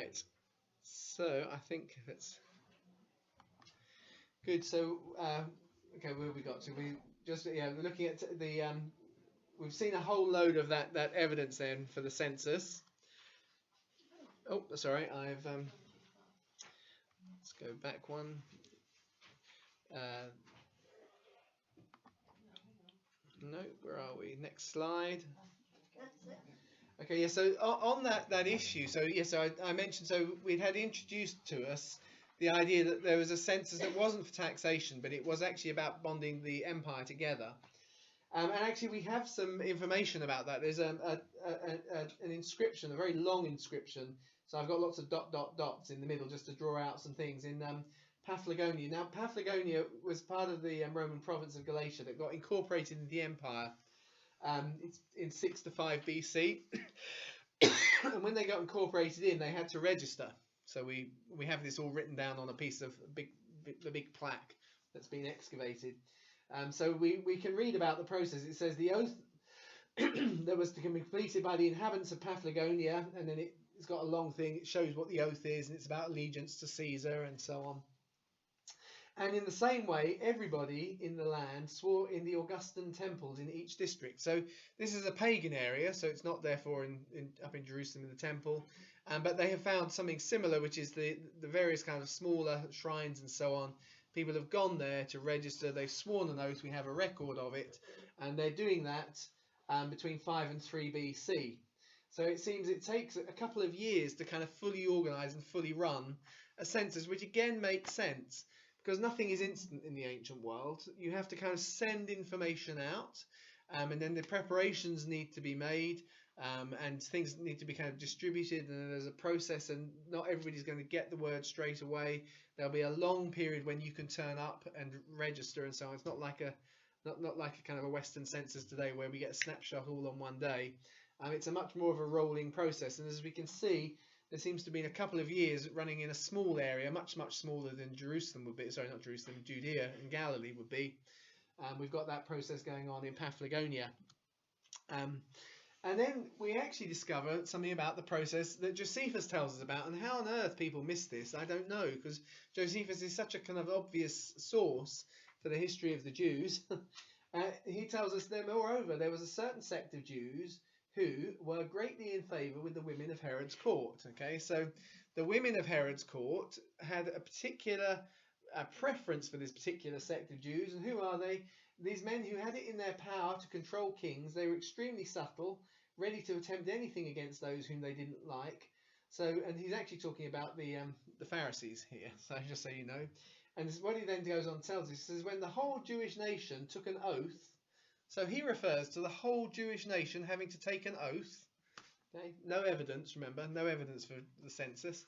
Right. So I think it's good. So okay, where have we got to? We just we're looking at the we've seen a whole load of that evidence then for the census. Oh, sorry, I've let's go back one. No, where are we? Next slide. Okay, yeah. So on that issue, so I mentioned, so we'd had introduced to us the idea that there was a census that wasn't for taxation, but it was actually about bonding the empire together. And actually, we have some information about that. There's an inscription, a very long inscription. So I've got lots of dots in the middle just to draw out some things in Paphlagonia. Now, Paphlagonia was part of the Roman province of Galatia that got incorporated into the empire. It's in 6 to 5 BC. And when they got incorporated in, they had to register. So we have this all written down on a piece of the big plaque that's been excavated. So we can read about the process. It says the oath that was to be completed by the inhabitants of Paphlagonia, and then it's got a long thing. It shows what the oath is, and it's about allegiance to Caesar and so on. And in the same way, everybody in the land swore in the Augustan temples in each district. So this is a pagan area, so it's not therefore up in Jerusalem in the temple. But they have found something similar, which is the various kind of smaller shrines and so on. People have gone there to register. They've sworn an oath. We have a record of it. And they're doing that between 5 and 3 BC. So it seems it takes a couple of years to kind of fully organise and fully run a census, which again makes sense because nothing is instant in the ancient world. You have to kind of send information out, and then the preparations need to be made, and things need to be kind of distributed, and there's a process, and not everybody's going to get the word straight away. There'll be a long period when you can turn up and register and so on. It's not like a kind of a Western census today where we get a snapshot all on one day. It's a much more of a rolling process, and as we can see, there seems to have been a couple of years running in a small area, much smaller than Jerusalem would be. Sorry, not Jerusalem, Judea and Galilee would be. We've got that process going on in Paphlagonia. And then we actually discover something about the process that Josephus tells us about, and how on earth people miss this, I don't know, because Josephus is such a kind of obvious source for the history of the Jews. He tells us that, moreover, there was a certain sect of Jews who were greatly in favour with the women of Herod's court. Okay, so the women of Herod's court had a particular preference for this particular sect of Jews. And who are they? These men who had it in their power to control kings. They were extremely subtle, ready to attempt anything against those whom they didn't like. So, and he's actually talking about the Pharisees here, so just so you know. And this is what he then goes on and tells us. He says, when the whole Jewish nation took an oath, so he refers to the whole Jewish nation having to take an oath. Okay? No evidence, remember, no evidence for the census.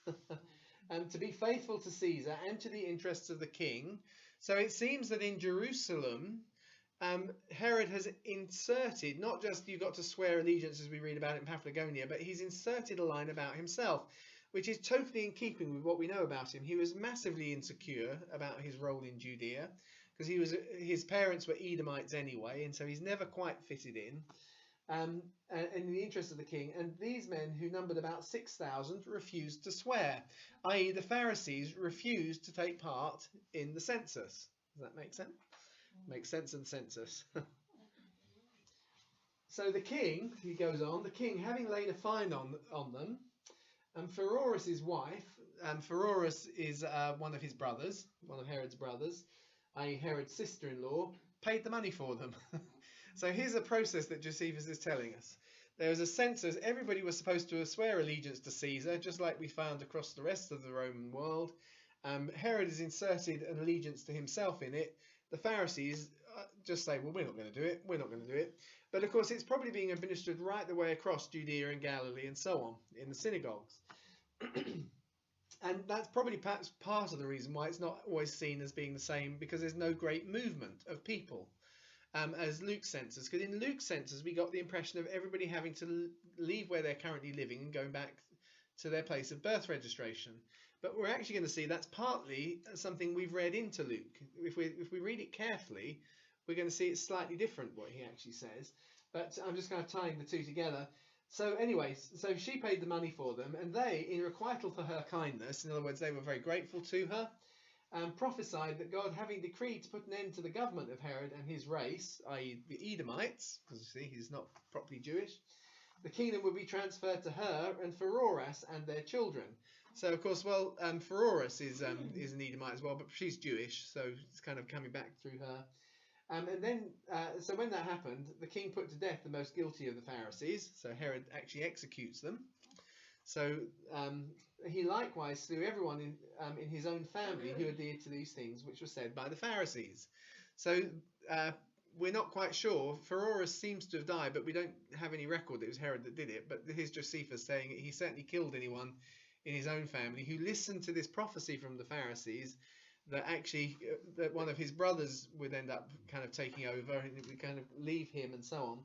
And to be faithful to Caesar and to the interests of the king. So it seems that in Jerusalem, Herod has inserted, not just you've got to swear allegiance as we read about it in Paphlagonia, but he's inserted a line about himself, which is totally in keeping with what we know about him. He was massively insecure about his role in Judea, because his parents were Edomites anyway, and so he's never quite fitted in. And in the interest of the king, and these men, who numbered about 6,000, refused to swear, i.e. the Pharisees refused to take part in the census. Does that make sense? Makes sense in the census. So the king, he goes on, the king, having laid a fine on them, and Pheroras' wife, and Pheroras is one of his brothers, one of Herod's brothers, i.e. Herod's sister-in-law, paid the money for them. So here's a process that Josephus is telling us. There was a census. Everybody was supposed to swear allegiance to Caesar, just like we found across the rest of the Roman world. Herod has inserted an allegiance to himself in it. The Pharisees just say, well, we're not going to do it. We're not going to do it. But of course, it's probably being administered right the way across Judea and Galilee and so on in the synagogues. And that's probably perhaps part of the reason why it's not always seen as being the same, because there's no great movement of people as Luke's census. Because in Luke's census, we got the impression of everybody having to leave where they're currently living and going back to their place of birth registration. But we're actually going to see that's partly something we've read into Luke. If we read it carefully, we're going to see it's slightly different what he actually says. But I'm just kind of tying the two together. So anyway, so she paid the money for them, and they, in requital for her kindness, in other words, they were very grateful to her, prophesied that God, having decreed to put an end to the government of Herod and his race, i.e. the Edomites, because you see he's not properly Jewish, the kingdom would be transferred to her and Pheroras and their children. So of course, well, Pheroras is an Edomite as well, but she's Jewish, so it's kind of coming back through her. And then, so when that happened, the king put to death the most guilty of the Pharisees. So Herod actually executes them. So he likewise slew everyone in his own family who adhered to these things, which were said by the Pharisees. So we're not quite sure. Pheroras seems to have died, but we don't have any record that it was Herod that did it. But here's Josephus saying he certainly killed anyone in his own family who listened to this prophecy from the Pharisees that actually that one of his brothers would end up kind of taking over and it would kind of leave him and so on.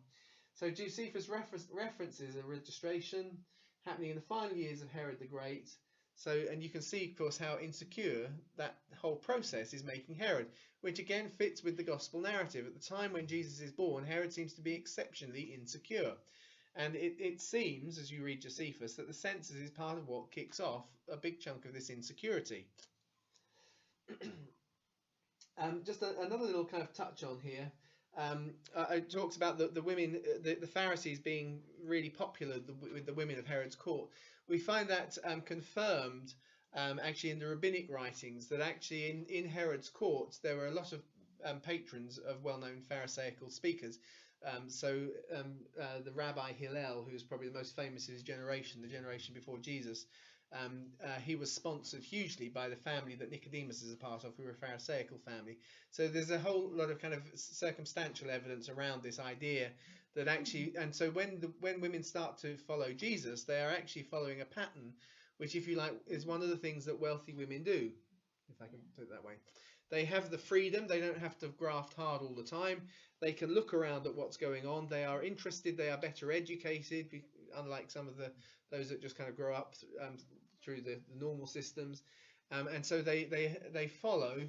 So Josephus references a registration happening in the final years of Herod the Great. So, and you can see, of course, how insecure that whole process is making Herod, which again fits with the gospel narrative. At the time when Jesus is born, Herod seems to be exceptionally insecure. And it seems, as you read Josephus, that the census is part of what kicks off a big chunk of this insecurity. Just another little kind of touch on here. It talks about the women, the Pharisees being really popular with the women of Herod's court. We find that confirmed actually in the rabbinic writings, that actually in Herod's court there were a lot of patrons of well-known Pharisaical speakers. The Rabbi Hillel, who was probably the most famous of his generation, the generation before Jesus, he was sponsored hugely by the family that Nicodemus is a part of, who were a Pharisaical family. So there's a whole lot of kind of circumstantial evidence around this idea that actually, and so when women start to follow Jesus, they are actually following a pattern, which, if you like, is one of the things that wealthy women do, if I can put it that way. They have the freedom, they don't have to graft hard all the time, they can look around at what's going on, they are interested, they are better educated, unlike some of those that just kind of grow up through the normal systems, and so they follow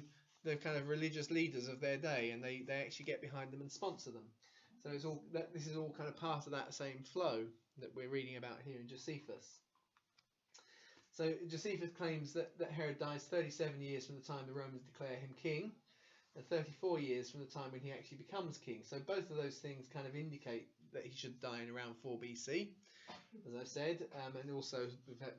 the kind of religious leaders of their day, and they actually get behind them and sponsor them. So it's all this is all kind of part of that same flow that we're reading about here in Josephus. So Josephus claims that Herod dies 37 years from the time the Romans declare him king, and 34 years from the time when he actually becomes king. So both of those things kind of indicate that he should die in around 4 BC, as I said, and also we've had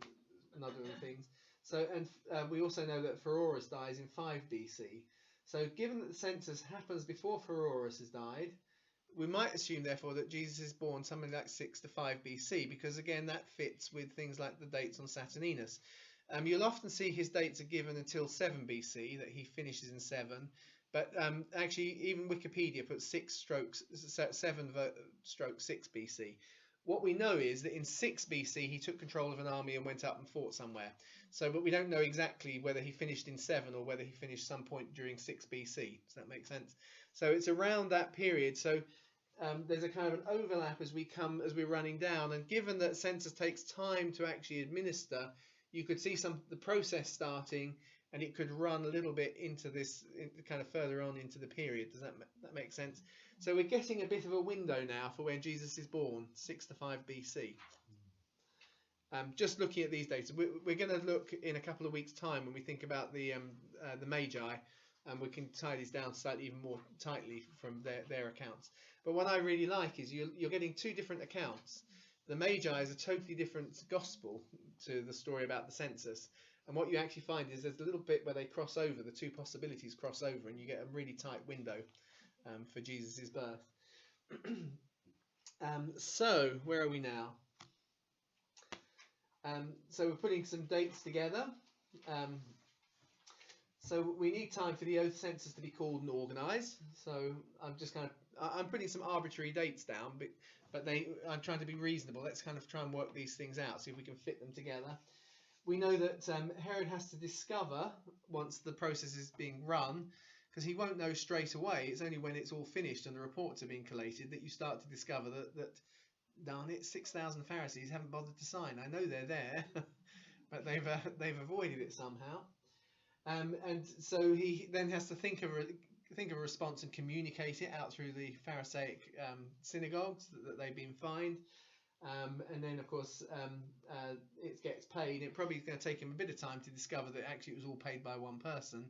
another things. So, and we also know that Pheroras dies in 5 BC. So given that the census happens before Pheroras has died, we might assume therefore that Jesus is born something like 6 to 5 BC, because again that fits with things like the dates on Saturninus. You'll often see his dates are given until 7 BC, that he finishes in 7. But actually, even Wikipedia puts 7/6 BC. What we know is that in 6 BC he took control of an army and went up and fought somewhere. So, but we don't know exactly whether he finished in 7 or whether he finished some point during 6 BC. Does that make sense? So it's around that period. So there's a kind of an overlap as we're running down. And given that census takes time to actually administer, you could see the process starting, and it could run a little bit into this, kind of further on into the period. Does that make sense? So we're getting a bit of a window now for when Jesus is born, 6 to 5 BC. Just looking at these dates, we're going to look in a couple of weeks' time when we think about the Magi, and we can tie these down slightly even more tightly from their accounts. But what I really like is you're getting 2 different accounts. The Magi is a totally different gospel to the story about the census. And what you actually find is there's a little bit where they cross over, the 2 possibilities cross over, and you get a really tight window for Jesus' birth. So where are we now? So we're putting some dates together. So we need time for the oath census to be called and organised. So I'm putting some arbitrary dates down, but I'm trying to be reasonable. Let's kind of try and work these things out, see if we can fit them together. We know that Herod has to discover, once the process is being run, because he won't know straight away. It's only when it's all finished and the reports are being collated that you start to discover that darn it, 6,000 Pharisees haven't bothered to sign. I know they're there, but they've avoided it somehow. And so he then has to think of a response and communicate it out through the Pharisaic synagogues that they've been fined. And then, of course, it gets paid. It probably is going to take him a bit of time to discover that actually it was all paid by one person,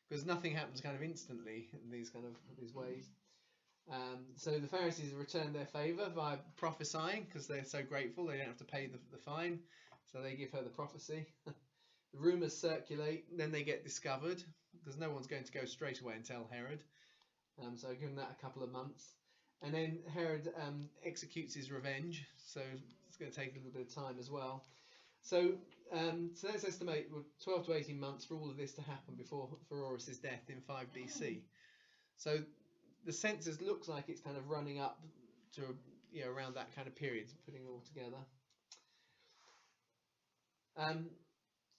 because nothing happens kind of instantly in these ways. So the Pharisees return their favour by prophesying, because they're so grateful they don't have to pay the fine. So they give her the prophecy. The rumours circulate, then they get discovered, because no one's going to go straight away and tell Herod. So give them that a couple of months. And then Herod executes his revenge, so it's going to take a little bit of time as well. So let's estimate 12 to 18 months for all of this to happen before Pheroras' death in 5 BC. So the census looks like it's kind of running up to around that kind of period, putting it all together.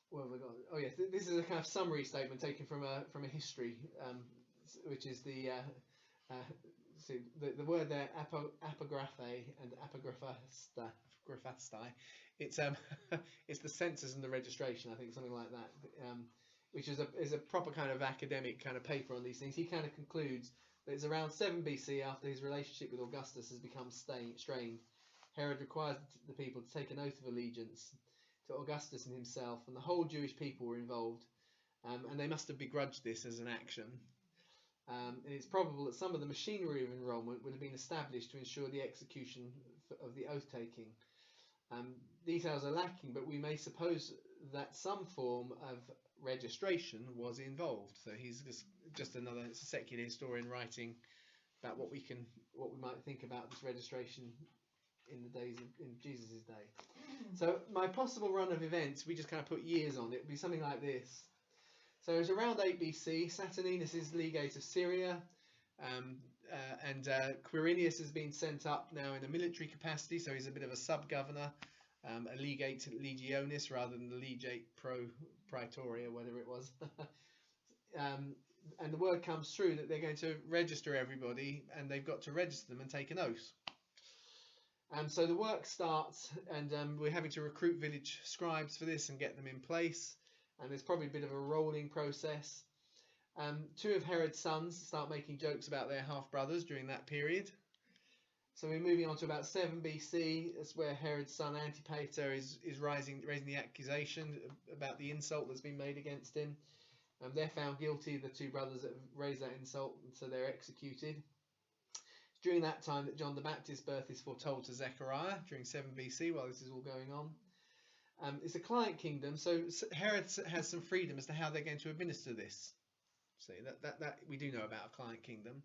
What have we got? Oh yes, this is a kind of summary statement taken from a history, which is the word there, apographe and apographastai. It's it's the census and the registration, I think, something like that, which is a proper kind of academic kind of paper on these things. He kind of concludes that it's around 7 BC, after his relationship with Augustus has become strained. Herod required the people to take an oath of allegiance to Augustus and himself, and the whole Jewish people were involved, and they must have begrudged this as an action. And it's probable that some of the machinery of enrolment would have been established to ensure the execution of the oath-taking. Details are lacking, but we may suppose that some form of registration was involved. So he's just another secular historian writing about what we might think about this registration in Jesus' day. So my possible run of events, we just kind of put years on it, would be something like this. So it's around 8 BC. Saturninus is legate of Syria, and Quirinius has been sent up now in a military capacity, so he's a bit of a sub-governor, a legate legionis rather than the legate praetoria, whatever it was. And the word comes through that they're going to register everybody, and they've got to register them and take an oath. So the work starts, and we're having to recruit village scribes for this and get them in place. And there's probably a bit of a rolling process. 2 of Herod's sons start making jokes about their half-brothers during that period. So we're moving on to about 7 BC. That's where Herod's son Antipater is raising the accusation about the insult that's been made against him. They're found guilty, the 2 brothers that have raised that insult, and so they're executed. It's during that time that John the Baptist's birth is foretold to Zechariah, during 7 BC, while this is all going on. It's a client kingdom, so Herod has some freedom as to how they're going to administer this. See, that we do know about a client kingdom.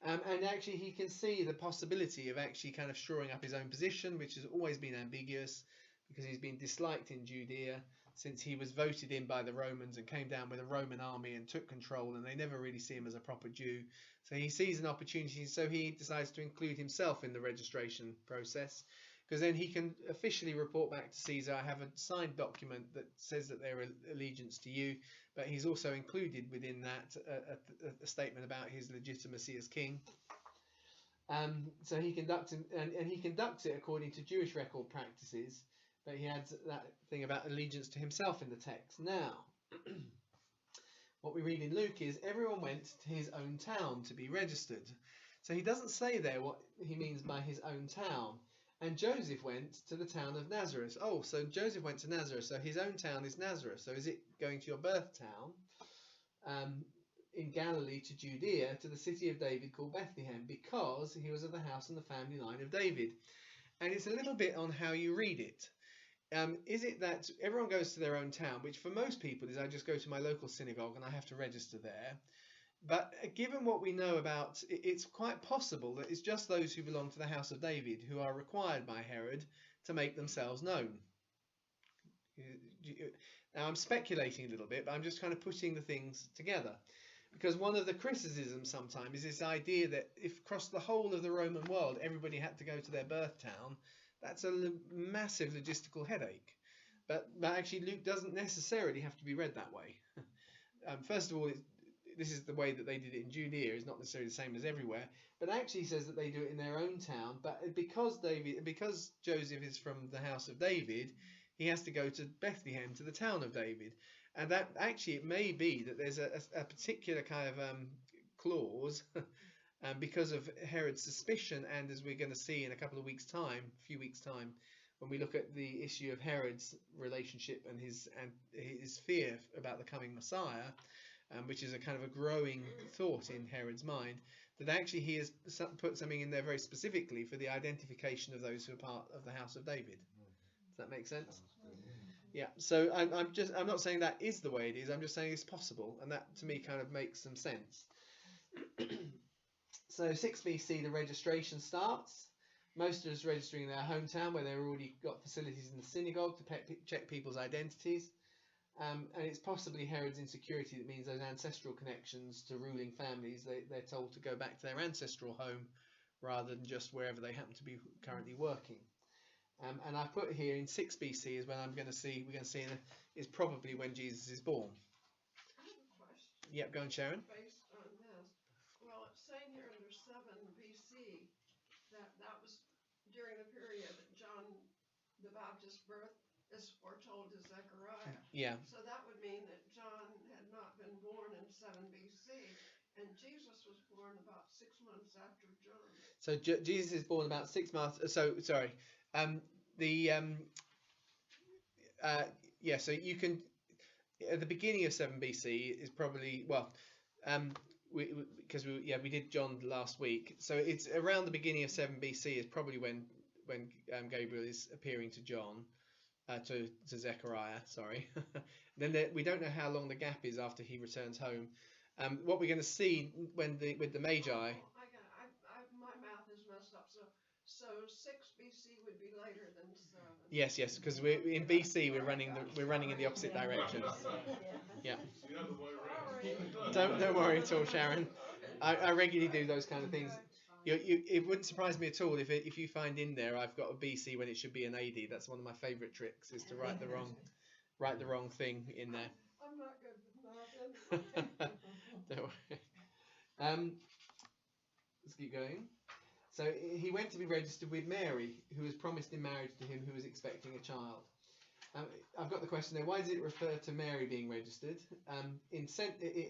And actually he can see the possibility of actually kind of shoring up his own position, which has always been ambiguous, because he's been disliked in Judea since he was voted in by the Romans and came down with a Roman army and took control, and they never really see him as a proper Jew. So he sees an opportunity, so he decides to include himself in the registration process, because then he can officially report back to Caesar, I have a signed document that says that they're allegiance to you, but he's also included within that a statement about his legitimacy as king. So he conducts and he conducts it according to Jewish record practices, but he adds that thing about allegiance to himself in the text. Now, what we read in Luke is everyone went to his own town to be registered. So he doesn't say there what he means by his own town. And Joseph went to the town of Nazareth. Oh, so Joseph went to Nazareth. So his own town is Nazareth. So is it going to your birth town in Galilee to Judea, to the city of David called Bethlehem, because he was of the house and the family line of David? And it's a little bit on how you read it. Is it that everyone goes to their own town, which for most people is I just go to my local synagogue and I have to register there? But given what we know about, it's quite possible that it's just those who belong to the house of David who are required by Herod to make themselves known. Now I'm speculating a little bit, but I'm just kind of putting the things together. Because one of the criticisms sometimes is this idea that if across the whole of the Roman world everybody had to go to their birth town, that's a massive logistical headache. But actually Luke doesn't necessarily have to be read that way. First of all, this is the way that they did it in Judea, is not necessarily the same as everywhere, but actually says that they do it in their own town. But because Joseph is from the house of David, he has to go to Bethlehem, to the town of David. And that actually, it may be that there's a particular kind of clause because of Herod's suspicion, and as we're going to see in a few weeks' time, when we look at the issue of Herod's relationship and his fear about the coming Messiah, which is a kind of a growing thought in Herod's mind, that actually he has put something in there very specifically for the identification of those who are part of the house of David. Does that make sense? Yeah. So I'm not saying that is the way it is. I'm just saying it's possible, and that to me kind of makes some sense. So 6 BC, the registration starts. Most of us registering in their hometown where they've already got facilities in the synagogue to check people's identities. And it's possibly Herod's insecurity that means those ancestral connections to ruling families, they're told to go back to their ancestral home rather than just wherever they happen to be currently working. And I put here in 6 BC is when we're going to see is probably when Jesus is born. I have a question. Yep, go on, Sharon. Based on this. Well, it's saying here under 7 BC that was during the period that John the Baptist's birth is foretold to Zechariah. Yeah. So that would mean that John had not been born in 7 BC, and Jesus was born about 6 months after John. So Jesus is born about 6 months. So sorry. So you can at the beginning of 7 BC is probably we did John last week. So it's around the beginning of 7 BC is probably when Gabriel is appearing to John. To Zechariah, sorry. Then we don't know how long the gap is after he returns home. What we're going to see with the Magi. My math is messed up. So 6 BC would be later than 7. Yes, because we're in BC. We're running in the opposite direction. Yeah. Don't worry at all, Sharon. I regularly do those kind of things. It wouldn't surprise me at all if you find in there I've got a BC when it should be an AD. That's one of my favourite tricks, is to write the wrong thing in there. I'm not good with math. Don't worry. Let's keep going. So he went to be registered with Mary, who was promised in marriage to him who was expecting a child. I've got the question there. Why does it refer to Mary being registered? In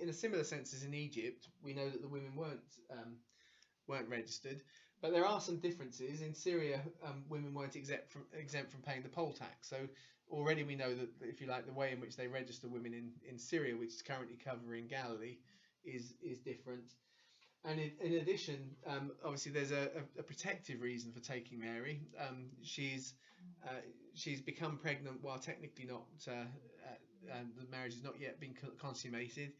a similar sense as in Egypt, we know that the women weren't registered, but there are some differences. In Syria, women weren't exempt from paying the poll tax. So already we know that, if you like, the way in which they register women in Syria, which is currently covering Galilee, is different. And in addition, obviously there's a protective reason for taking Mary. She's become pregnant while technically not, and the marriage has not yet been consummated.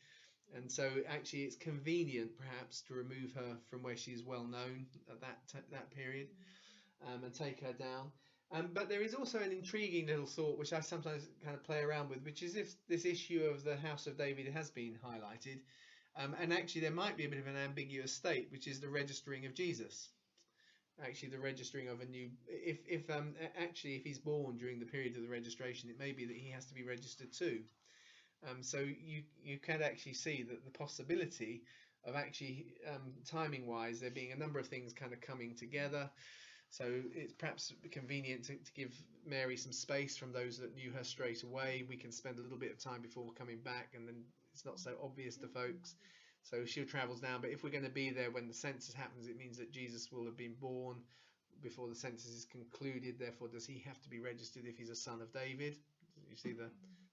And so actually it's convenient perhaps to remove her from where she is well known at that period, and take her down. But there is also an intriguing little thought which I sometimes kind of play around with, which is if this issue of the house of David has been highlighted, and actually there might be a bit of an ambiguous state, which is the registering of Jesus. Actually the registering of a new, if he's born during the period of the registration, it may be that he has to be registered too. So you can actually see that the possibility of actually timing wise there being a number of things kind of coming together. So it's perhaps convenient to give Mary some space from those that knew her straight away. We can spend a little bit of time before coming back, and then it's not so obvious to folks. So she travels down, but if we're going to be there when the census happens, it means that Jesus will have been born before the census is concluded. Therefore, does he have to be registered if he's a son of David? You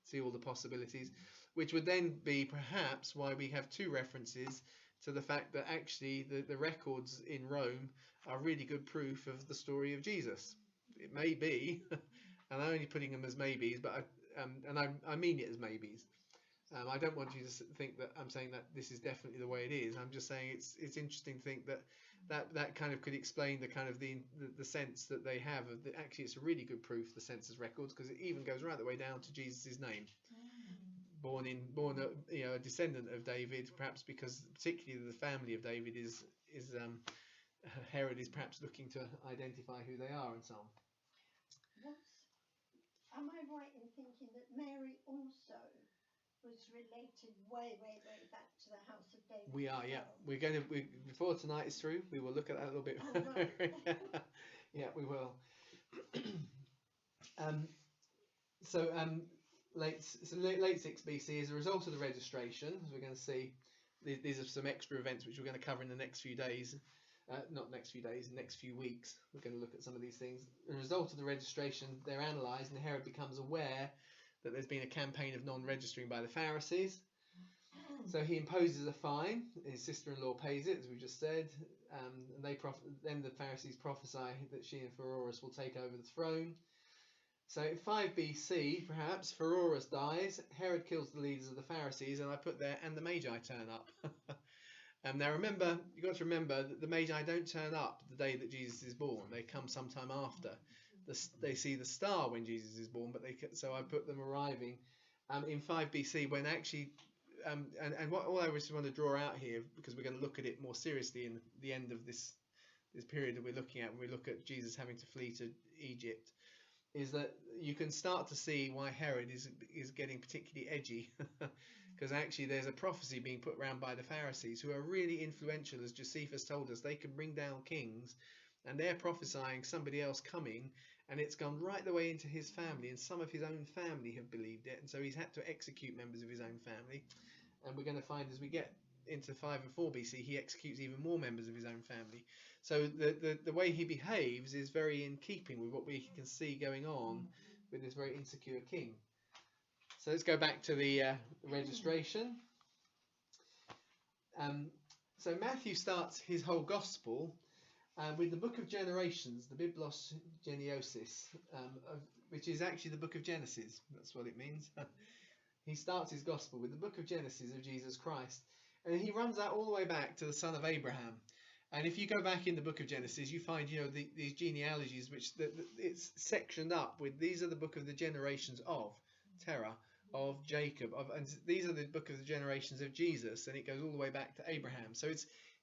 see all the possibilities, which would then be perhaps why we have two references to the fact that actually the records in Rome are really good proof of the story of Jesus. It may be, and I'm only putting them as maybes, but I mean it as maybes. I don't want you to think that I'm saying that this is definitely the way it is. I'm just saying it's interesting to think that kind of could explain the kind of the sense that they have of that actually it's a really good proof, the census records, because it even goes right the way down to Jesus' name. Born a descendant of David, perhaps because particularly the family of David is Herod is perhaps looking to identify who they are and so on. Am I right in thinking that Mary also was related way back to the house of David? We are, yeah. We're going to before tonight is through, we will look at that a little bit. Oh, right. Yeah, we will. Late 6 BC, as a result of the registration, as we're going to see, these are some extra events which we're going to cover in the next few days. Not next few days, next few weeks. We're going to look at some of these things. As a result of the registration, they're analysed, and Herod becomes aware that there's been a campaign of non-registering by the Pharisees. So he imposes a fine. His sister-in-law pays it, as we just said. And then the Pharisees prophesy that she and Pheroras will take over the throne. So in 5 BC, perhaps, Pheroras dies. Herod kills the leaders of the Pharisees, and I put there, and the Magi turn up. Now remember, you've got to remember that the Magi don't turn up the day that Jesus is born. They come sometime after. They see the star when Jesus is born, so I put them arriving in 5 BC when actually, and what all I just want to draw out here, because we're going to look at it more seriously in the end of this period that we're looking at, when we look at Jesus having to flee to Egypt, is that you can start to see why Herod is getting particularly edgy. Because actually there's a prophecy being put around by the Pharisees, who are really influential, as Josephus told us. They can bring down kings, and they're prophesying somebody else coming, and it's gone right the way into his family, and some of his own family have believed it, and so he's had to execute members of his own family. And we're going to find as we get into 5 and 4 BC, he executes even more members of his own family. So the way he behaves is very in keeping with what we can see going on with this very insecure king. So let's go back to the registration. So Matthew starts his whole gospel with the book of generations, the Biblos Genealosis, which is actually the book of Genesis. That's what it means. He starts his gospel with the book of Genesis of Jesus Christ, and he runs that all the way back to the son of Abraham. And if you go back in the book of Genesis, you find, these genealogies, which it's sectioned up with, these are the book of the generations of Terah, of Jacob, and these are the book of the generations of Jesus, and it goes all the way back to Abraham. So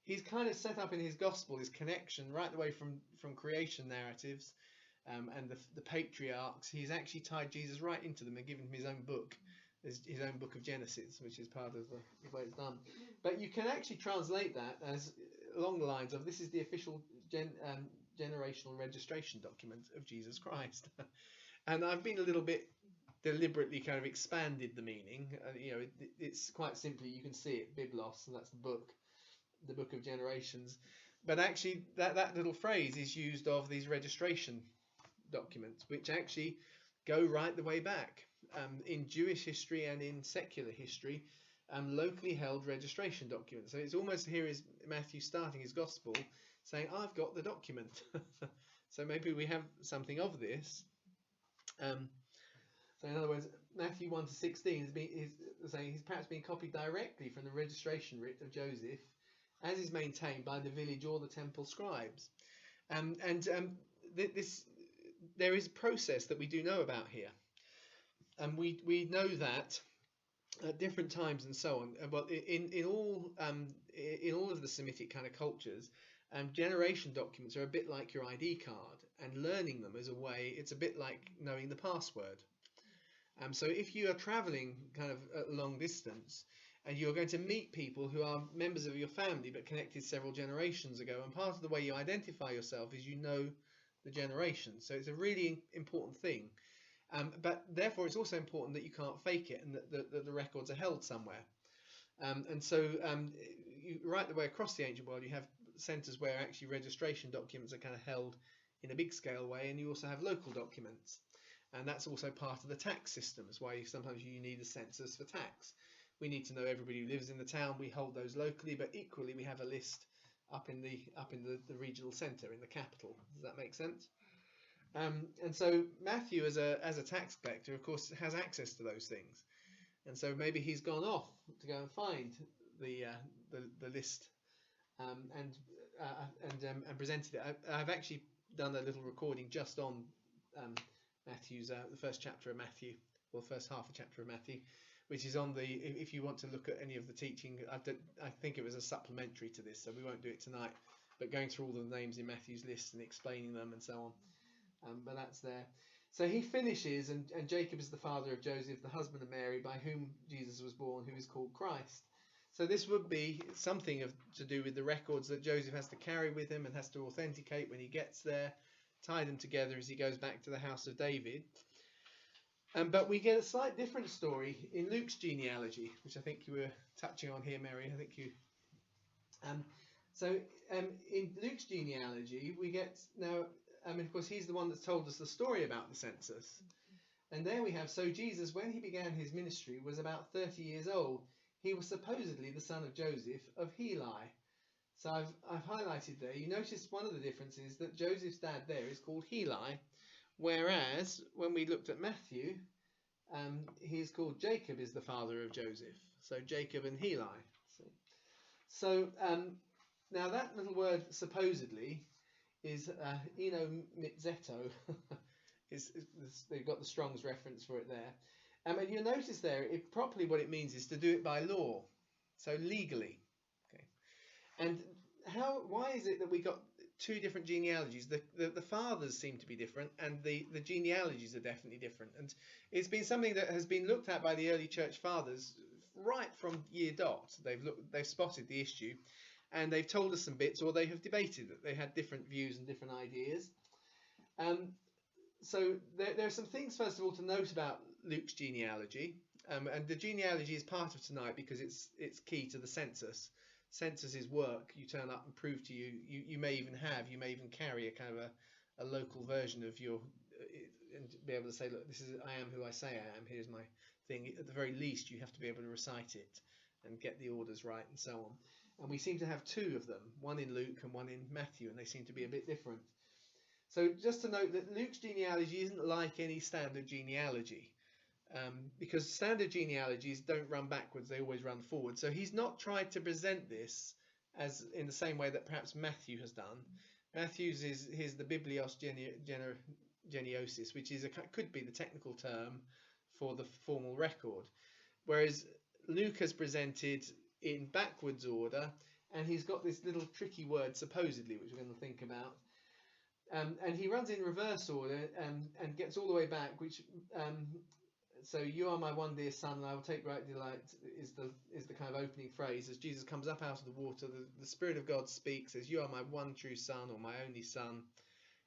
he's kind of set up in his gospel his connection right the way from creation narratives and the patriarchs. He's actually tied Jesus right into them and given him his own book, his own book of Genesis, which is part of the way it's done. But you can actually translate that as along the lines of, this is the official generational registration document of Jesus Christ. And I've been a little bit deliberately kind of expanded the meaning. It's quite simply, you can see it, Biblos, and that's the book of generations. But actually that little phrase is used of these registration documents, which actually go right the way back in Jewish history and in secular history, locally held registration documents. So it's almost, here is Matthew starting his gospel saying, I've got the document. So maybe we have something of this. So in other words, Matthew 1 to 16 is saying he's perhaps been copied directly from the registration writ of Joseph, as is maintained by the village or the temple scribes. There is a process that we do know about here. And we know that at different times and so on. But in all of the Semitic kind of cultures, generation documents are a bit like your ID card, and learning them as a way, it's a bit like knowing the password. So if you are traveling kind of a long distance, and you're going to meet people who are members of your family but connected several generations ago, and part of the way you identify yourself is you know the generation. So it's a really important thing. But therefore it's also important that you can't fake it, and that the records are held somewhere. Right the way across the ancient world, you have centres where actually registration documents are kind of held in a big scale way, and you also have local documents. And that's also part of the tax system. That's why sometimes you need a census for tax. We need to know everybody who lives in the town. We hold those locally, but equally we have a list up in the regional centre, in the capital. Does that make sense? And so Matthew, as a tax collector, of course, has access to those things. And so maybe he's gone off to go and find the list and presented it. I've actually done a little recording just on Matthew's the first chapter of Matthew, or the first half of chapter of Matthew, which is on if you want to look at any of the teaching, I think it was a supplementary to this, so we won't do it tonight, but going through all the names in Matthew's list and explaining them and so on. But that's there. So he finishes, and Jacob is the father of Joseph, the husband of Mary, by whom Jesus was born, who is called Christ. So this would be something to do with the records that Joseph has to carry with him and has to authenticate when he gets there, tie them together as he goes back to the house of David. But we get a slight different story in Luke's genealogy, which I think you were touching on here, Mary. I think you. Um, so in Luke's genealogy, we get now. Of course, he's the one that's told us the story about the census. And there we have, so Jesus, when he began his ministry, was about 30 years old. He was supposedly the son of Joseph of Heli. So I've highlighted there. You notice one of the differences that Joseph's dad there is called Heli, whereas when we looked at Matthew, he is called Jacob, is the father of Joseph. So Jacob and Heli. So now that little word supposedly is eno mitzeto. They've got the Strong's reference for it there. And you'll notice there, properly what it means is to do it by law, so legally. Okay. And why is it that we got two different genealogies? The fathers seem to be different, and the genealogies are definitely different. And it's been something that has been looked at by the early church fathers right from year dot. They've spotted the issue, and they've told us some bits, or they have debated that they had different views and different ideas. So there are some things, first of all, to note about Luke's genealogy, and the genealogy is part of tonight because it's key to the census. Census is work. You turn up and prove to you may even carry a kind of a local version of your, and be able to say, look, I am who I say I am. Here's my thing. At the very least, you have to be able to recite it and get the orders right and so on. And we seem to have two of them, one in Luke and one in Matthew, and they seem to be a bit different. So just to note that Luke's genealogy isn't like any standard genealogy, because standard genealogies don't run backwards, they always run forward. So he's not tried to present this as in the same way that perhaps Matthew has done. Matthew's is the Biblios Geneosis, which could be the technical term for the formal record. Whereas Luke has presented in backwards order, and he's got this little tricky word, supposedly, which we're going to think about. And he runs in reverse order and gets all the way back, which so you are my one dear son, and I will take great delight is the kind of opening phrase as Jesus comes up out of the water. The Spirit of God speaks, says, "You are my one true son, or my only son,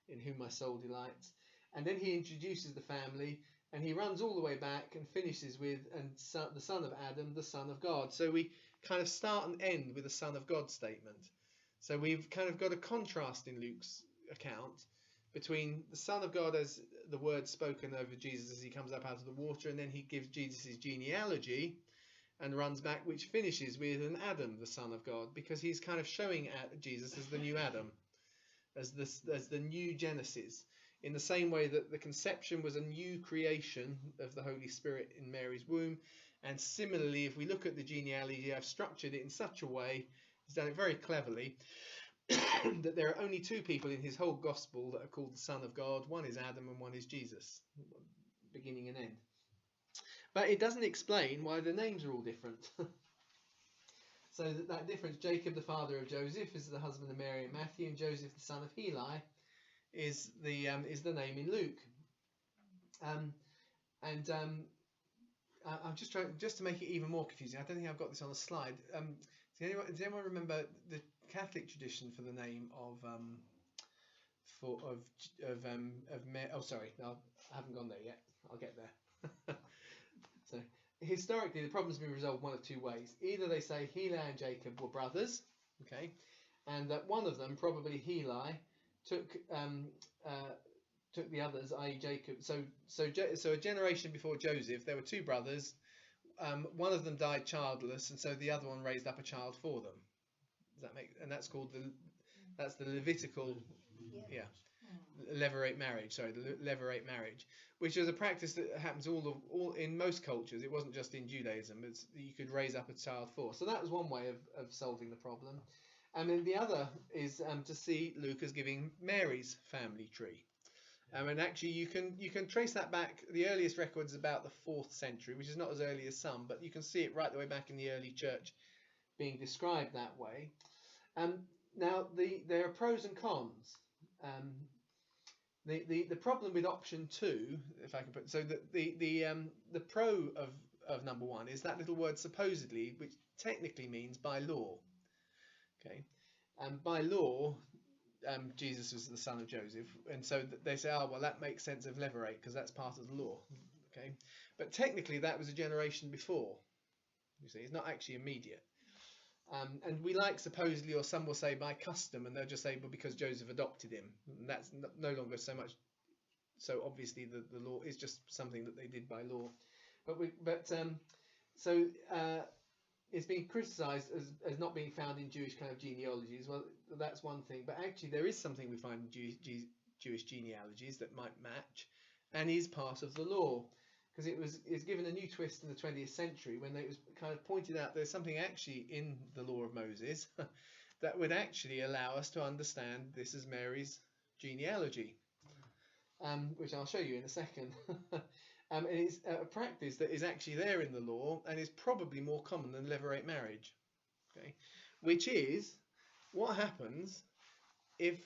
in whom my soul delights." And then he introduces the family, and he runs all the way back and finishes with the son of Adam, the son of God. So we kind of start and end with a son of God statement. So we've kind of got a contrast in Luke's account between the Son of God as the word spoken over Jesus as he comes up out of the water, and then he gives Jesus' genealogy and runs back, which finishes with an Adam, the Son of God, because he's kind of showing at Jesus as the new Adam, as the new Genesis, in the same way that the conception was a new creation of the Holy Spirit in Mary's womb. And similarly, if we look at the genealogy, I've structured it in such a way, he's done it very cleverly, that there are only two people in his whole gospel that are called the Son of God. One is Adam and one is Jesus, beginning and end. But it doesn't explain why the names are all different. So that difference, Jacob, the father of Joseph, is the husband of Mary and Matthew, and Joseph, the son of Heli, is the name in Luke. I'm just trying to make it even more confusing. I don't think I've got this on a slide. Does anyone remember the Catholic tradition for the name of Mary? Oh, sorry, no, I haven't gone there yet. I'll get there. So historically, the problem's been resolved one of two ways. Either they say Heli and Jacob were brothers, okay, and that one of them, probably Heli, took the others, i.e. Jacob. So a generation before Joseph, there were two brothers. One of them died childless, and so the other one raised up a child for them. Does that make? And that's called the Levitical, levirate marriage. Sorry, the levirate marriage, which is a practice that happens all in most cultures. It wasn't just in Judaism. You could raise up a child for. So that was one way of solving the problem. And then the other is to see Luke as giving Mary's family tree. And actually, you can trace that back. The earliest record is about the 4th century, which is not as early as some, but you can see it right the way back in the early church being described that way. Now, there are pros and cons. The problem with option 2, if I can put so the pro of number 1 is that little word supposedly, which technically means by law. Okay, and by law. Jesus was the son of Joseph, and so they say, oh well, that makes sense of levirate because that's part of the law. Okay, but technically that was a generation before. You see, it's not actually immediate. And we like supposedly, or some will say by custom, and they'll just say, well, because Joseph adopted him. And that's no longer so much. So obviously the law is just something that they did by law. It's been criticised as not being found in Jewish kind of genealogies. Well, that's one thing. But actually there is something we find in Jewish genealogies that might match and is part of the law. Because it's given a new twist in the 20th century when it was kind of pointed out there's something actually in the law of Moses that would actually allow us to understand this as Mary's genealogy, which I'll show you in a second. And it's a practice that is actually there in the law and is probably more common than levirate marriage, okay? Which is what happens if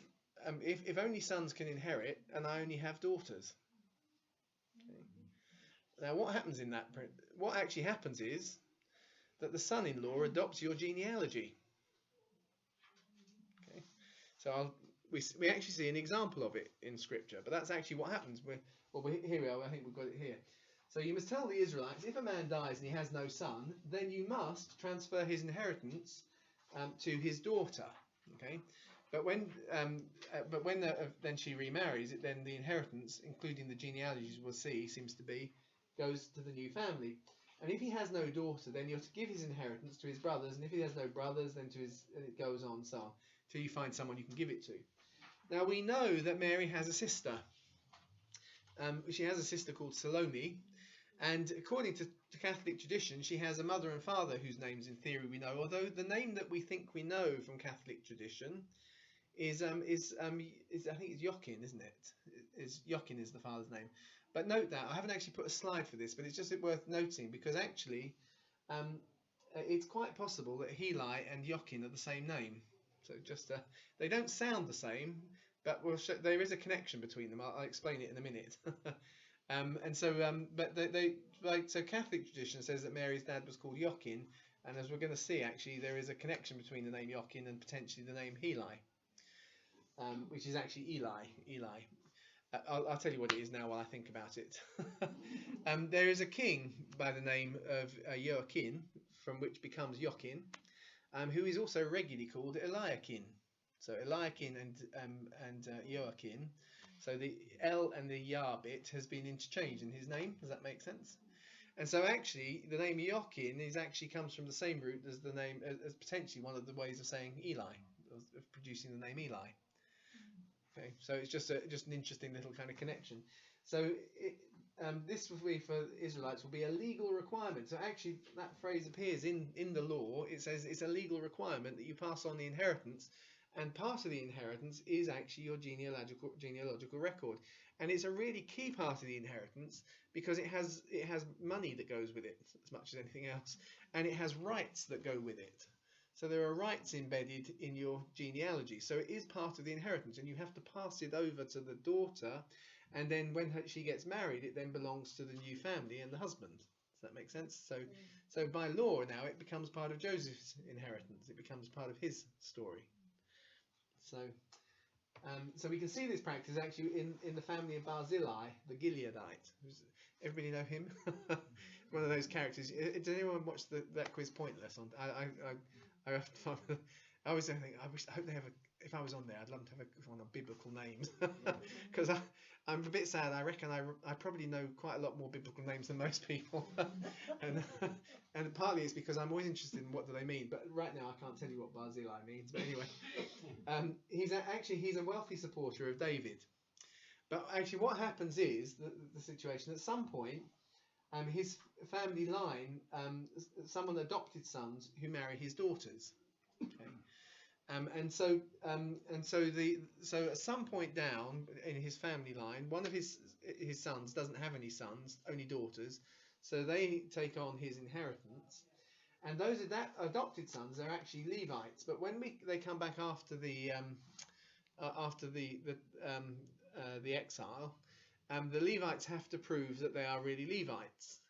only sons can inherit and I only have daughters. Okay? Now, what happens in that? What actually happens is that the son-in-law adopts your genealogy. Okay, so we actually see an example of it in Scripture, but that's actually what happens. Here we are. I think we've got it here. So you must tell the Israelites, if a man dies and he has no son, then you must transfer his inheritance to his daughter. Okay, but when then she remarries, then the inheritance, including the genealogies we'll see, seems to be goes to the new family. And if he has no daughter, then you're to give his inheritance to his brothers, and if he has no brothers, then to his, and it goes on so on till you find someone you can give it to. Now we know that Mary has a sister. She has a sister called Salome, and according to Catholic tradition, she has a mother and father whose names in theory we know, although the name that we think we know from Catholic tradition is I think it's Joachim, isn't it? Joachim is the father's name. But note that I haven't actually put a slide for this, but it's just worth noting because actually it's quite possible that Heli and Joachim are the same name. So just they don't sound the same, but there is a connection between them. I'll explain it in a minute. So Catholic tradition says that Mary's dad was called Joachim, and as we're going to see, actually there is a connection between the name Joachim and potentially the name Heli, which is actually Eli. I'll tell you what it is now while I think about it. There is a king by the name of Joachim, from which becomes Joachim, who is also regularly called Eliakim. So Eliakim and Joachim. So the L and the Yah bit has been interchanged in his name. Does that make sense? And so actually the name Joachim comes from the same root as the name, as potentially one of the ways of saying Eli, of producing the name Eli. Okay, so it's just an interesting little kind of connection. So this will be for Israelites will be a legal requirement. So actually that phrase appears in the law. It says it's a legal requirement that you pass on the inheritance, and part of the inheritance is actually your genealogical record, and it's a really key part of the inheritance because it has money that goes with it as much as anything else, and it has rights that go with it. So there are rights embedded in your genealogy. So it is part of the inheritance, and you have to pass it over to the daughter, and then when she gets married, it then belongs to the new family and the husband. Does that make sense? So by law now, it becomes part of Joseph's inheritance. It becomes part of his story. So we can see this practice actually in the family of Barzillai, the Gileadite. Everybody know him? One of those characters. Did anyone watch that quiz Pointless? I always think, I hope they have if I was on there, I'd love to have one of biblical names, because I'm a bit sad. I reckon I probably know quite a lot more biblical names than most people, and partly it's because I'm always interested in what do they mean. But right now I can't tell you what Barzillai means. But anyway, he's a wealthy supporter of David. But actually, what happens is the situation at some point. His family line, someone adopted sons who marry his daughters. Okay. So at some point down in his family line, one of his sons doesn't have any sons, only daughters. So they take on his inheritance, and those adopted sons are actually Levites. But when they come back after the exile. The Levites have to prove that they are really Levites,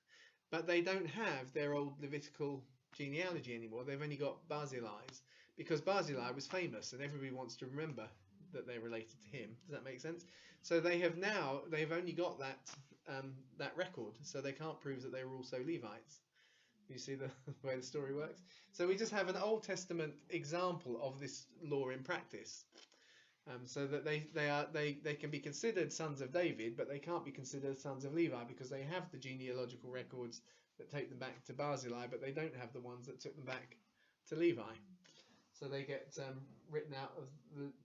but they don't have their old Levitical genealogy anymore. They've only got Barzillai's, because Barzillai was famous and everybody wants to remember that they're related to him. Does that make sense? So they've only got that that record, so they can't prove that they were also Levites. You see the way the story works. So we just have an Old Testament example of this law in practice. So that they can be considered sons of David, but they can't be considered sons of Levi because they have the genealogical records that take them back to Barzillai, but they don't have the ones that took them back to Levi. So they get written out of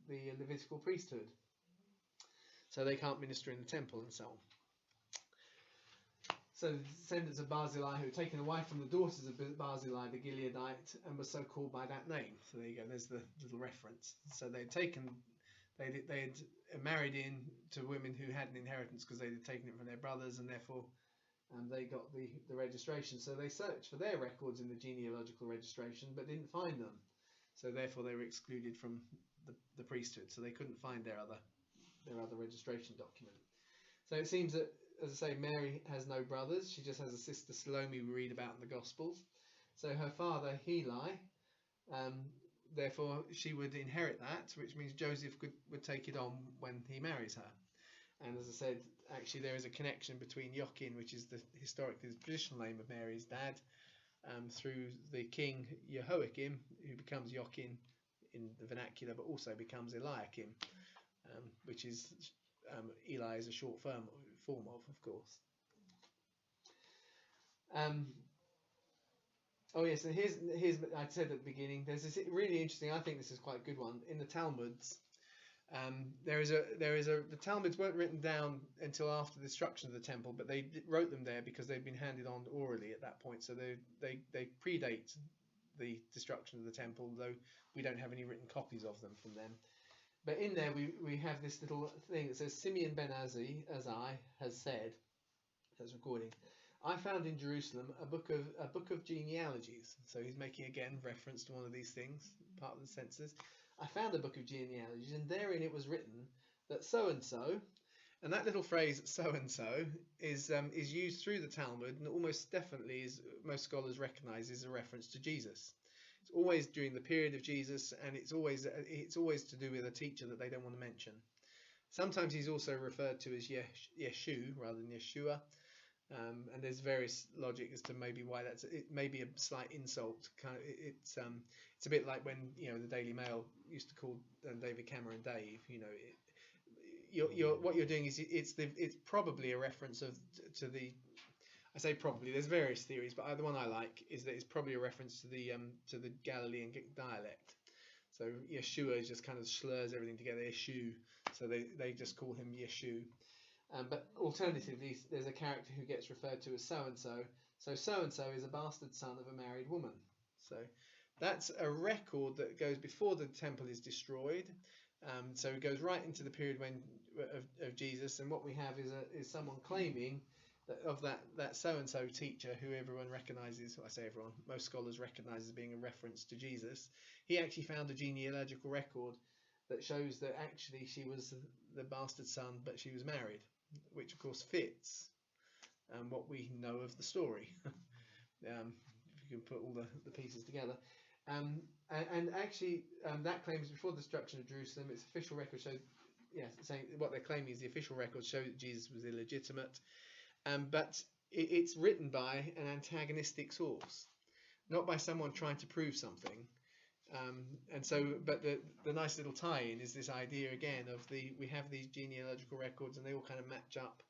the Levitical priesthood. So they can't minister in the temple and so on. So the descendants of Barzillai who had taken a wife from the daughters of Barzillai the Gileadite and was so called by that name. So there you go, there's the little reference. So they'd married in to women who had an inheritance because they'd taken it from their brothers, and therefore they got the registration. So they searched for their records in the genealogical registration but didn't find them. So therefore they were excluded from the priesthood. So they couldn't find their other registration document. So it seems that, as I say, Mary has no brothers. She just has a sister Salome we read about in the Gospels. So her father Heli, therefore she would inherit that, which means Joseph would take it on when he marries her. And as I said, actually there is a connection between Joachim, which is the historically the traditional name of Mary's dad, through the king Jehoiakim, who becomes Joachim in the vernacular, but also becomes Eliakim, which is Eli is a short form of course. Oh yes, and here's I said at the beginning. There's this really interesting. I think this is quite a good one in the Talmuds. The Talmuds weren't written down until after the destruction of the temple, but they wrote them there because they'd been handed on orally at that point. So they predate the destruction of the temple, though we don't have any written copies of them from them. But in there we have this little thing that says Simeon ben Azai has said, as recording, I found in Jerusalem a book of genealogies. So he's making again reference to one of these things, part of the census. I found a book of genealogies, and therein it was written that so and so, and that little phrase so and so is used through the Talmud, and almost definitely, is most scholars recognise, is a reference to Jesus. It's always during the period of Jesus, and it's always to do with a teacher that they don't want to mention. Sometimes he's also referred to as Yeshu rather than Yeshua. And there's various logic as to maybe why that's. It may be a slight insult. It's a bit like when the Daily Mail used to call David Cameron Dave. What you're doing is it's probably a reference to the. I say probably. There's various theories, but the one I like is that it's probably a reference to the Galilean dialect. So Yeshua just kind of slurs everything together. Yeshu. So they just call him Yeshu. But alternatively, there's a character who gets referred to as so-and-so. So so-and-so is a bastard son of a married woman. So that's a record that goes before the temple is destroyed. So it goes right into the period of Jesus. And what we have is someone claiming that so-and-so teacher who everyone recognises, well, I say everyone, most scholars recognise as being a reference to Jesus. He actually found a genealogical record that shows that actually she was the bastard son, but she was married, which of course fits what we know of the story. If you can put all the pieces together. And actually that claim is before the destruction of Jerusalem. Its official record showed, saying what they're claiming is the official records show that Jesus was illegitimate. But it's written by an antagonistic source, not by someone trying to prove something. But the nice little tie-in is this idea again of we have these genealogical records and they all kind of match up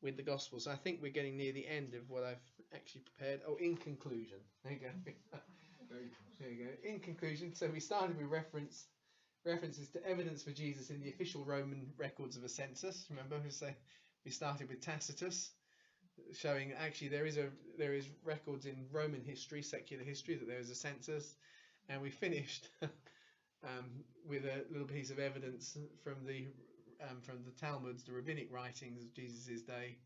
with the gospel. So I think we're getting near the end of what I've actually prepared. Oh, in conclusion, there you go. There you go. In conclusion, so we started with references to evidence for Jesus in the official Roman records of a census. Remember, we started with Tacitus, showing actually there is records in Roman history, secular history, that there is a census. And we finished with a little piece of evidence from the Talmuds, the rabbinic writings of Jesus' day,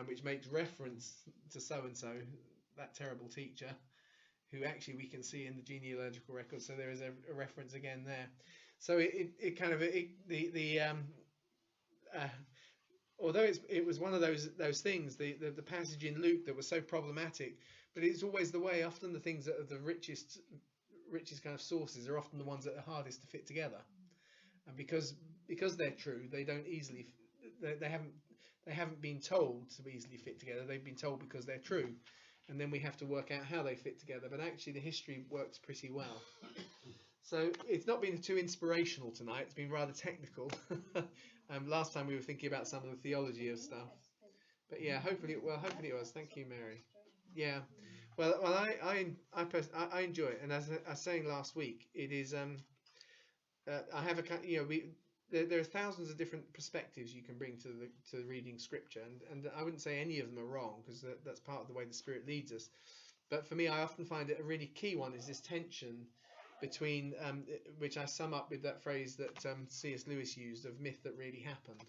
which makes reference to so-and-so, that terrible teacher, who actually we can see in the genealogical record. So there is a reference again there. So although it was one of those things, the passage in Luke that was so problematic, but it's always the way. Often the things that are the richest kind of sources are often the ones that are hardest to fit together, and because they're true, they don't easily, they they haven't been told to easily fit together. They've been told because they're true, and then we have to work out how they fit together. But actually, the history works pretty well. So it's not been too inspirational tonight. It's been rather technical. Last time we were thinking about some of the theology of stuff. But yeah, hopefully it was. Thank you, Mary. Yeah. Well, I enjoy it, and as I was saying last week, it is. I have there are thousands of different perspectives you can bring to reading scripture, and I wouldn't say any of them are wrong, because that's part of the way the Spirit leads us. But for me, I often find it a really key one is this tension between, which I sum up with that phrase that C.S. Lewis used of myth that really happened.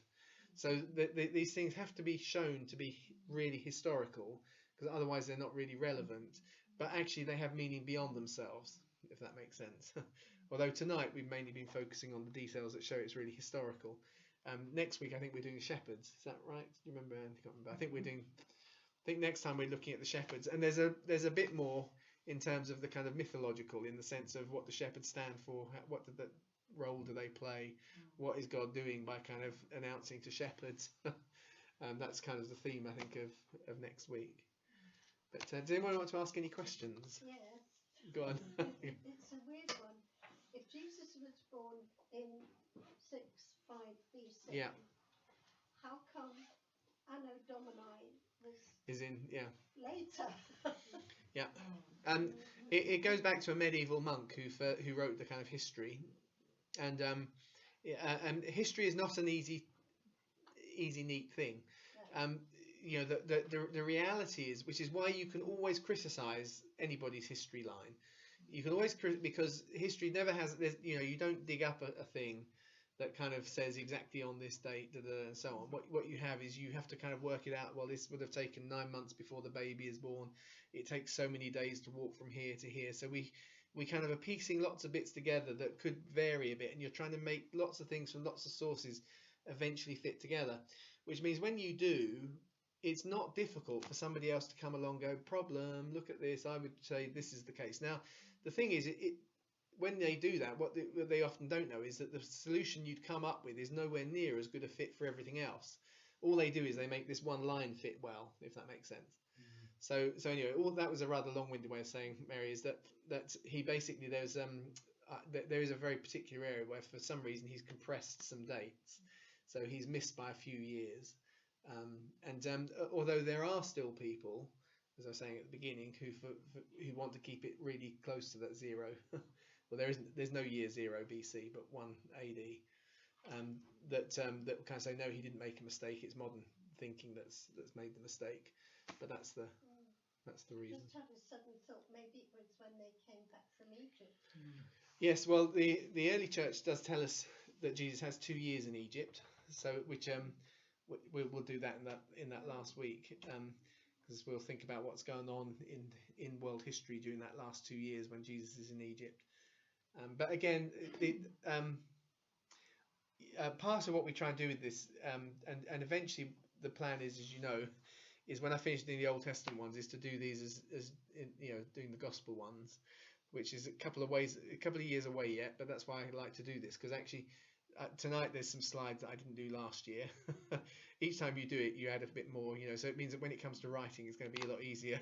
So these things have to be shown to be really historical, because otherwise they're not really relevant. But actually they have meaning beyond themselves, if that makes sense. Although tonight we've mainly been focusing on the details that show it's really historical. Next week I think we're doing shepherds. Is that right? Do you remember? I can't remember. I think next time we're looking at the shepherds, and there's a bit more in terms of the kind of mythological, in the sense of what the shepherds stand for, what the role do they play, what is God doing by kind of announcing to shepherds. That's kind of the theme, I think, of next week. But does anyone want to ask any questions? Yes. Go on. It's a weird one. If Jesus was born in 6-5 BC, Yeah. how come Anno Domini Is in, yeah. later? Yeah. It goes back to a medieval monk who wrote the kind of history, and history is not an easy neat thing. The reality is, which is why you can always criticize anybody's history line. You can always because history never has. You don't dig up a thing that kind of says exactly on this date, and so on. What you have is you have to kind of work it out. Well, this would have taken 9 months before the baby is born. It takes so many days to walk from here to here. So we kind of are piecing lots of bits together that could vary a bit, and you're trying to make lots of things from lots of sources eventually fit together. Which means when you do, it's not difficult for somebody else to come along and go, problem, look at this. I would say this is the case. Now, the thing is, when they do that, what they often don't know is that the solution you'd come up with is nowhere near as good a fit for everything else. All they do is they make this one line fit well, if that makes sense. So anyway, that was a rather long-winded way of saying, Mary, is that he basically, there is a very particular area where for some reason he's compressed some dates. So he's missed by a few years. Although there are still people, as I was saying at the beginning, who want to keep it really close to that zero. Well, there's no year 0 BC, but 1 AD. That kind of say, no, he didn't make a mistake. It's modern thinking that's made the mistake. But that's the reason. Just had a sudden thought, maybe it was when they came back from Egypt. Yes, well, the early church does tell us that Jesus has 2 years in Egypt. So which we'll do that in that last week, because we'll think about what's going on in world history during that last 2 years when Jesus is in Egypt. But again, part of what we try and do with this, and eventually the plan is, as you know, is when I finish doing the Old Testament ones, is to do these as doing the Gospel ones, which is a couple of years away yet. But that's why I like to do this, because actually tonight there's some slides that I didn't do last year. Each time you do it, you add a bit more, so it means that when it comes to writing, it's going to be a lot easier.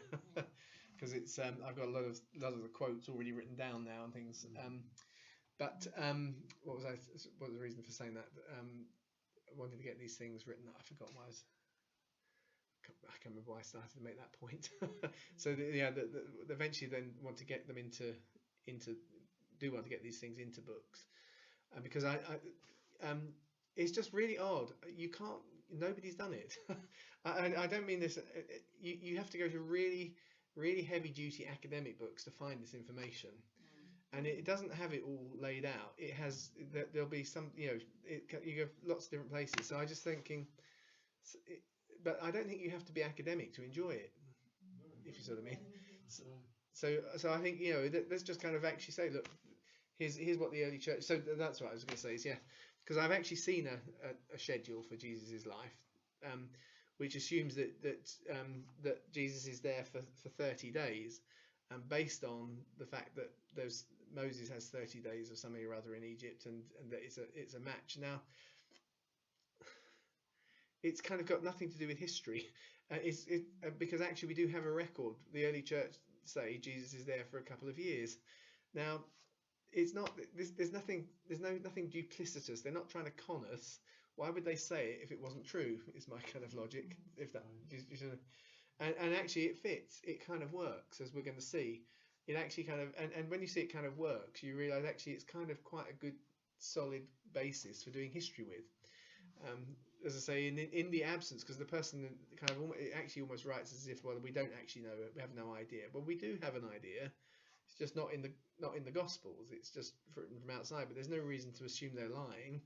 Because it's I've got a lot of the quotes already written down now and things. What was the reason for saying that? I wanted to get these things written. I forgot why I can't remember why I started to make that point. So eventually then want to get them into want to get these things into books, because it's just really odd. Nobody's done it. I don't mean this. You have to go to really, really heavy duty academic books to find this information, and it doesn't have it all laid out. It has, there'll be some, you go lots of different places. So I just thinking, but I don't think you have to be academic to enjoy it, if you see what I mean. So I think, let's just kind of actually say, look, here's what the early church. So that's what I was going to say is, because I've actually seen a schedule for Jesus's life, which assumes that Jesus is there for 30 days, based on the fact that Moses has 30 days or something or other in Egypt, and that it's a match. Now, it's kind of got nothing to do with history. Because actually we do have a record. The early church say Jesus is there for a couple of years. Now, it's not. Nothing duplicitous. They're not trying to con us. Why would they say it if it wasn't true? Is my kind of logic. If that, and actually it fits. It kind of works, as we're going to see. It actually kind of, and when you see it kind of works, you realise actually it's kind of quite a good solid basis for doing history with. As I say, in the absence, because the person kind of it actually almost writes as if, well, we don't actually know, we have no idea. Well, we do have an idea. It's just not in the Gospels. It's just from outside. But there's no reason to assume they're lying.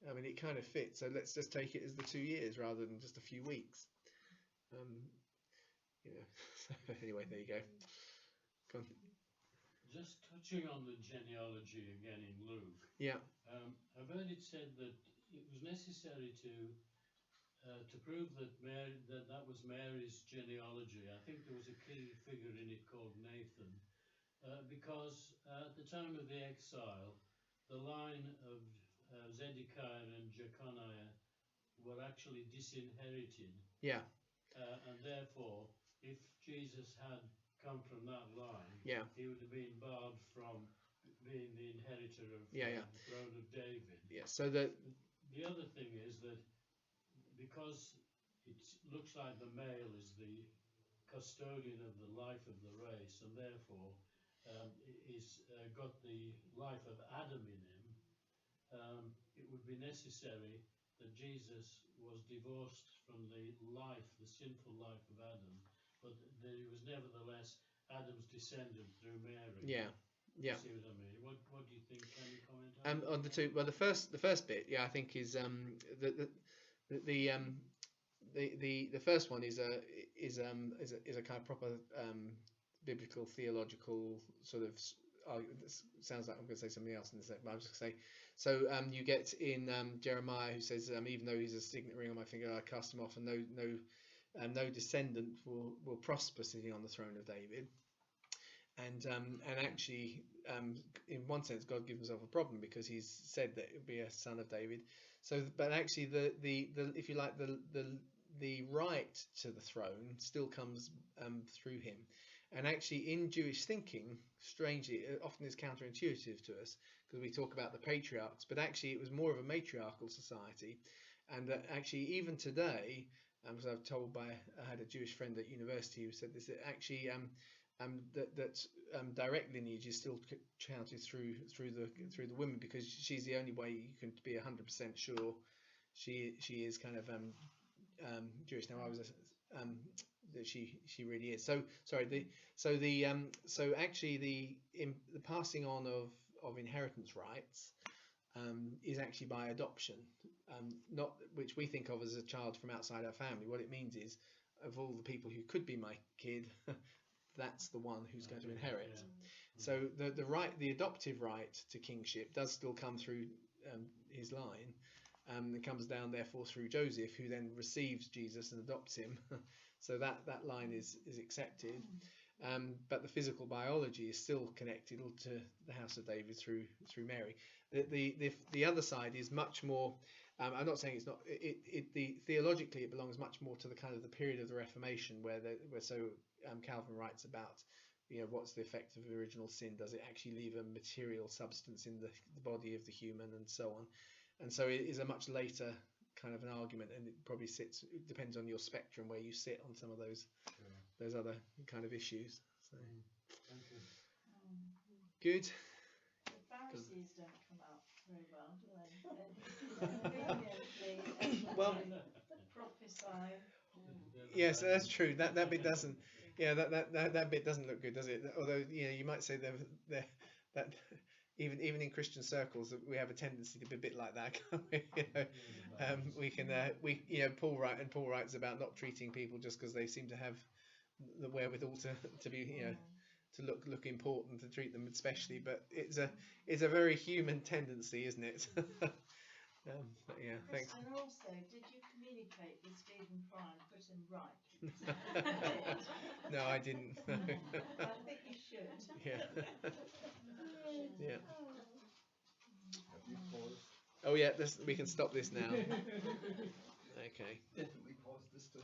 I mean, it kind of fits. So let's just take it as the 2 years rather than just a few weeks. Anyway, there you go. Go on. Just touching on the genealogy again in Luke. Yeah. I've heard it said that it was necessary to prove that that was Mary's genealogy. I think there was a key figure in it called Nathan, because at the time of the exile, the line of Zedekiah and Jeconiah were actually disinherited. Yeah. And therefore, if Jesus had come from that line, yeah, he would have been barred from being the inheritor of the throne of David. Yeah. So the other thing is that because it looks like the male is the custodian of the life of the race, and therefore is got the life of Adam in him, it would be necessary that Jesus was divorced from the sinful life of Adam, but that he was nevertheless Adam's descendant through Mary. Yeah. Yeah. See what I mean? What do you think? Can you comment on that? On the two, well, the first bit, yeah, I think is the first one is a kind of proper biblical theological sort of. This sounds like I'm going to say something else in a second, but I was just going to say. So you get in Jeremiah, who says, even though he's a signet ring on my finger, I cast him off, and no descendant will prosper sitting on the throne of David. And actually, in one sense, God gives himself a problem because he's said that it would be a son of David. So, but actually, the if you like, the right to the throne still comes through him. And actually, in Jewish thinking, strangely, it often is counterintuitive to us because we talk about the patriarchs, but actually, it was more of a matriarchal society, and that actually, even today, because I had a Jewish friend at university who said this, that actually. Direct lineage is still counted through the women because she's the only way you can be 100% sure she is kind of Jewish. Now I was that she really is. So sorry. So actually the passing on of inheritance rights is actually by adoption, not which we think of as a child from outside our family. What it means is, of all the people who could be my kid. That's the one who's going to inherit. Yeah. So the adoptive right to kingship does still come through his line. It comes down therefore through Joseph, who then receives Jesus and adopts him. So that line is accepted. But the physical biology is still connected to the house of David through Mary. The other side is much more. I'm not saying it's not. Theologically, it belongs much more to the kind of the period of the Reformation, where Calvin writes about, what's the effect of original sin? Does it actually leave a material substance in the body of the human, and so on? And so it is a much later kind of an argument, and it probably it depends on your spectrum where you sit on some of those other kind of issues. So, thank you. Good. The Pharisees don't come out very well, do they? Well, prophesy. Yes, that's true. That bit doesn't. Yeah, that bit doesn't look good, does it? Although you might say that even in Christian circles we have a tendency to be a bit like that, can't we? Paul writes about not treating people just because they seem to have the wherewithal to be to look important, to treat them especially. But it's a very human tendency, isn't it? Yeah, thanks. And also, did you communicate with Stephen Fry and put him right? No, I didn't. I think you should. Yeah. Yeah. Have you paused? Oh yeah, we can stop this now. Okay. Definitely pause this time.